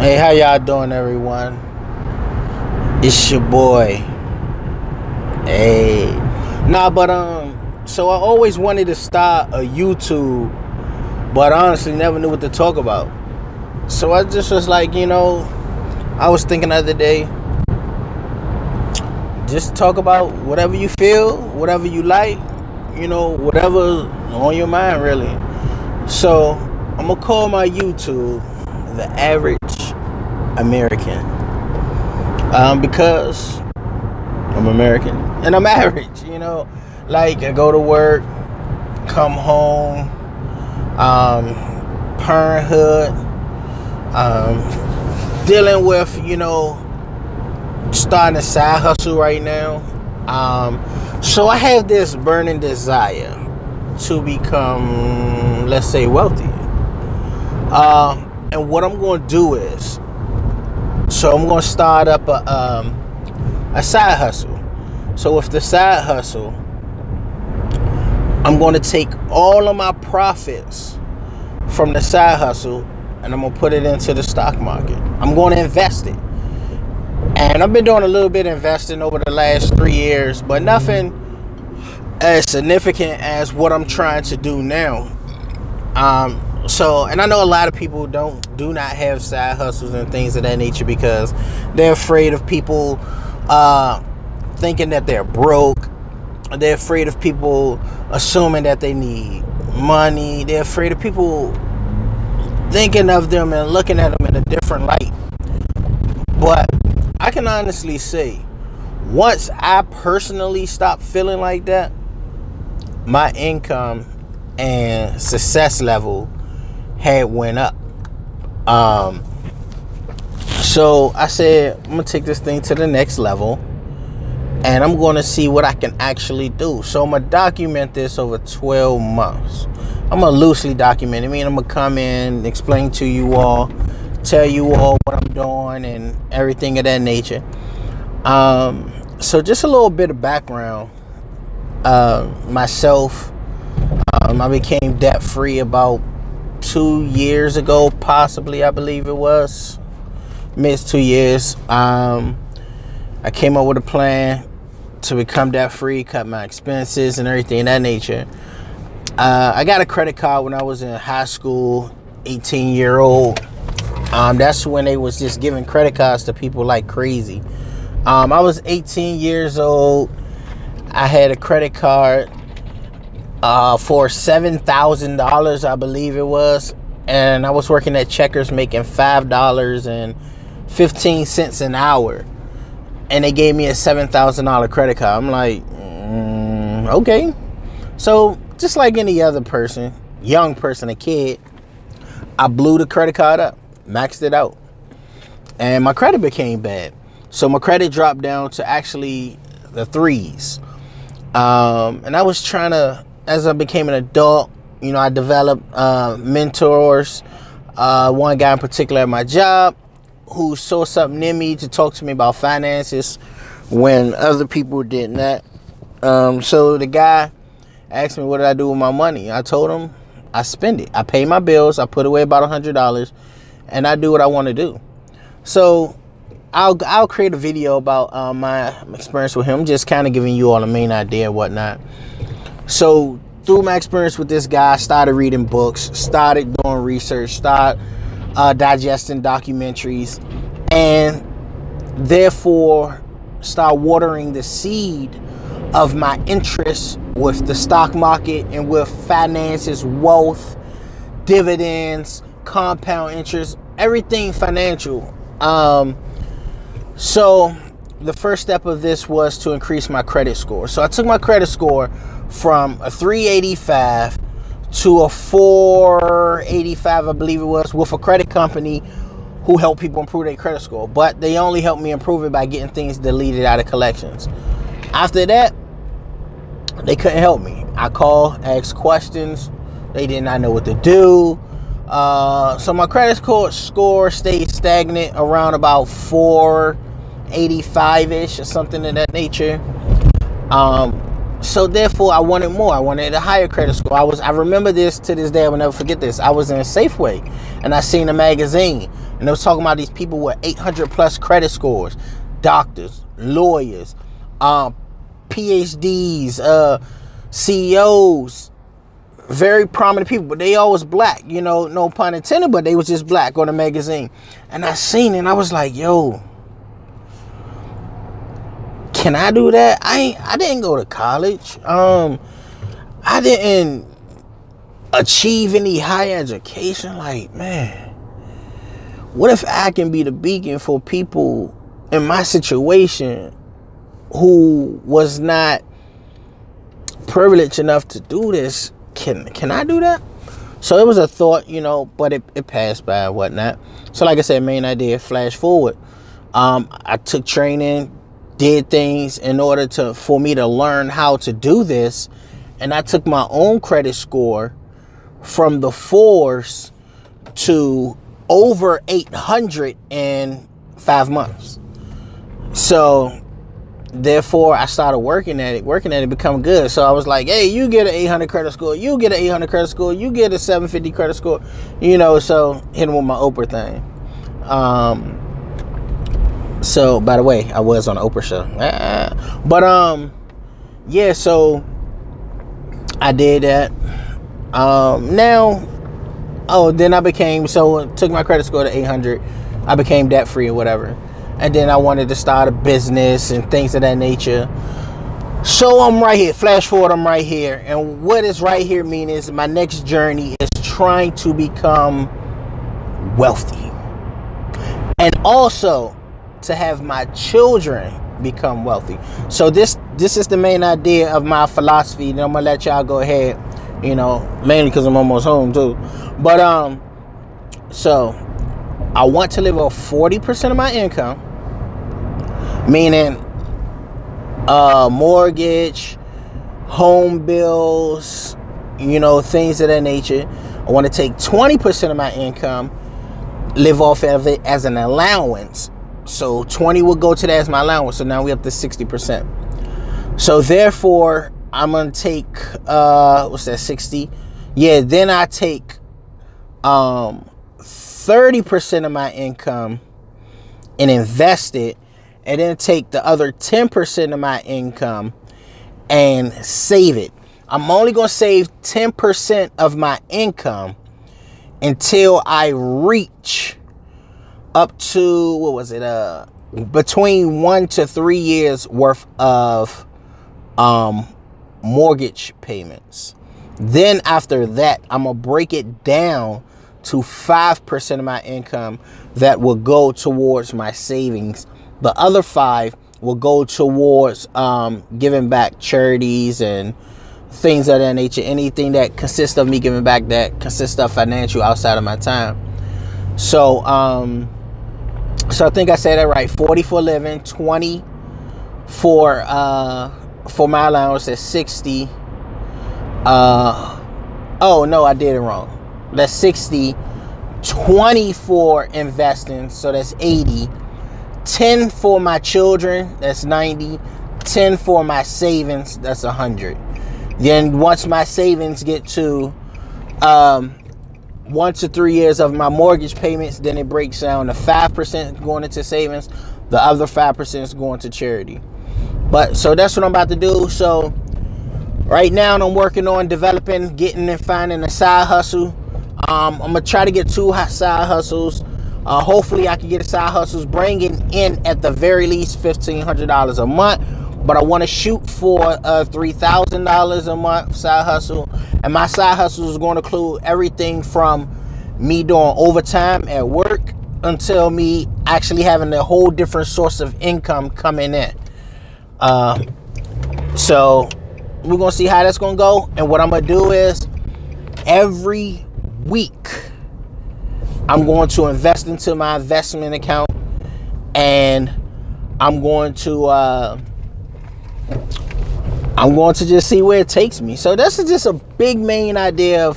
Hey, how y'all doing, everyone? It's your boy. Hey. So I always wanted to start a YouTube, but honestly never knew what to talk about. So I just was like, I was thinking the other day, just talk about whatever you feel, whatever you like, whatever's on your mind, really. So I'm gonna call my YouTube The Average American, because I'm American and I'm average. Like, I go to work, come home, parenthood, dealing with starting a side hustle right now. So I have this burning desire to become, let's say, wealthy. And what I'm going to do is, so I'm going to start up a side hustle. So with the side hustle, I'm going to take all of my profits from the side hustle and I'm going to put it into the stock market. I'm going to invest it. And I've been doing a little bit of investing over the last 3 years, but nothing as significant as what I'm trying to do now. And I know a lot of people do not have side hustles and things of that nature because they're afraid of people thinking that they're broke. They're afraid of people assuming that they need money. They're afraid of people thinking of them and looking at them in a different light. But I can honestly say, once I personally stopped feeling like that, my income and success level had went up. So I said, I'm gonna take this thing to the next level and I'm going to see what I can actually do. So I'm going to document this over 12 months. I'm going to loosely document it. I mean, I'm going to come in, explain to you all, tell you all what I'm doing and everything of that nature. So just a little bit of background. Myself, I became debt free about 2 years ago, possibly, I believe it was. Missed 2 years. I came up with a plan to become debt free, cut my expenses and everything of that nature. I got a credit card when I was in high school, 18-year-old. That's when they was just giving credit cards to people like crazy. I was 18 years old. I had a credit card for $7,000, I believe it was. And I was working at Checkers making $5.15 an hour. And they gave me a $7,000 credit card. I'm like, okay. So just like any other person, young person, a kid, I blew the credit card up, maxed it out. And my credit became bad. So my credit dropped down to actually the threes. And I was trying to, as I became an adult, I developed mentors. One guy in particular at my job who saw something in me to talk to me about finances when other people did not. So the guy asked me, what did I do with my money? I told him I spend it. I pay my bills. I put away about $100 and I do what I want to do. So I'll create a video about my experience with him, just kind of giving you all the main idea and whatnot. So through my experience with this guy, I started reading books, started doing research, started digesting documentaries, and therefore start watering the seed of my interest with the stock market and with finances, wealth, dividends, compound interest, everything financial. So the first step of this was to increase my credit score. So I took my credit score from a 385 to a 485, I believe it was, with a credit company who helped people improve their credit score. But they only helped me improve it by getting things deleted out of collections. After that, they couldn't help me. I called, asked questions. They did not know what to do. So my credit score stayed stagnant around about 485-ish or something of that nature. So therefore, I wanted more. I wanted a higher credit score. I remember this to this day. I will never forget this. I was in Safeway, and I seen a magazine, And they was talking about these people with 800 plus credit scores, doctors, lawyers, PhDs, CEOs, very prominent people, but they always black, you know, no pun intended, but they was just black on the magazine. And I seen it and I was like, yo, can I do that? I didn't go to college. I didn't achieve any higher education. Like, man, what if I can be the beacon for people in my situation who was not privileged enough to do this? Can I do that? So it was a thought, you know, but it passed by and whatnot. So like I said, main idea, flash forward. I took training, did things in order for me to learn how to do this. And I took my own credit score from the 4s to over 800 in 5 months. So therefore I started working at it, become good. So I was like, hey, you get an 800 credit score, you get an 800 credit score, you get a 750 credit score, you know. So hitting with my Oprah thing. So by the way, I was on the Oprah show. But yeah, so I did that. Then I became, took my credit score to 800. I became debt free or whatever. And then I wanted to start a business and things of that nature. So I'm right here. Flash forward, I'm right here. And what is right here mean is my next journey is trying to become wealthy. And also to have my children become wealthy. So this is the main idea of my philosophy. And I'm going to let y'all go ahead, you know, mainly because I'm almost home too. But so I want to live off 40% of my income, meaning mortgage, home bills, you know, things of that nature. I want to take 20% of my income, live off of it as an allowance. So 20 will go to that as my allowance. So now we up to 60%. So therefore, I'm going to take, what's that, 60? Yeah, then I take 30% of my income and invest it, and then take the other 10% of my income and save it. I'm only going to save 10% of my income until I reach up to, what was it, between 1 to 3 years worth of mortgage payments. Then after that, I'm going to break it down to 5% of my income that will go towards my savings. The other 5 will go towards giving back charities and things of that nature. Anything that consists of me giving back that consists of financial outside of my time. So so I think I said that right. 40 for living, 20 for my allowance. That's 60. Oh no, I did it wrong. That's 60. 20 for investing, so that's 80. 10 for my children, that's 90. 10 for my savings, that's 100. Then once my savings get to 1 to 3 years of my mortgage payments, then it breaks down to 5% going into savings. The other 5% is going to charity. But so that's what I'm about to do. So right now I'm working on developing, getting and finding a side hustle. I'm going to try to get 2 side hustles. Hopefully I can get a side hustles bringing in at the very least $1,500 a month. But I want to shoot for $3,000 a month side hustle. And my side hustle is going to include everything from me doing overtime at work until me actually having a whole different source of income coming in. So we're going to see how that's going to go. And what I'm going to do is every week I'm going to invest into my investment account, and I'm going to just see where it takes me. So this is just a big main idea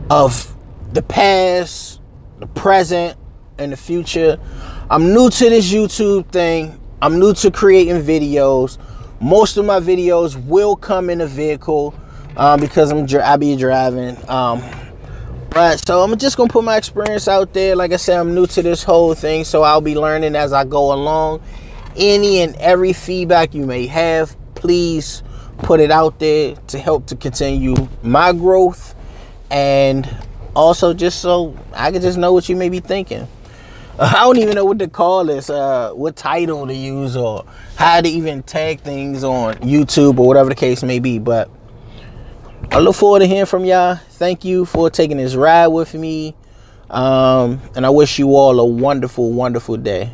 of the past, the present, and the future. I'm new to this YouTube thing. I'm new to creating videos. Most of my videos will come in a vehicle because I be driving. But so I'm just gonna put my experience out there. Like I said, I'm new to this whole thing, so I'll be learning as I go along. Any and every feedback you may have, please put it out there to help to continue my growth, and also just so I can just know what you may be thinking. I don't even know what to call this, what title to use, or how to even tag things on YouTube or whatever the case may be. But I look forward to hearing from y'all. Thank you for taking this ride with me. And I wish you all a wonderful, wonderful day.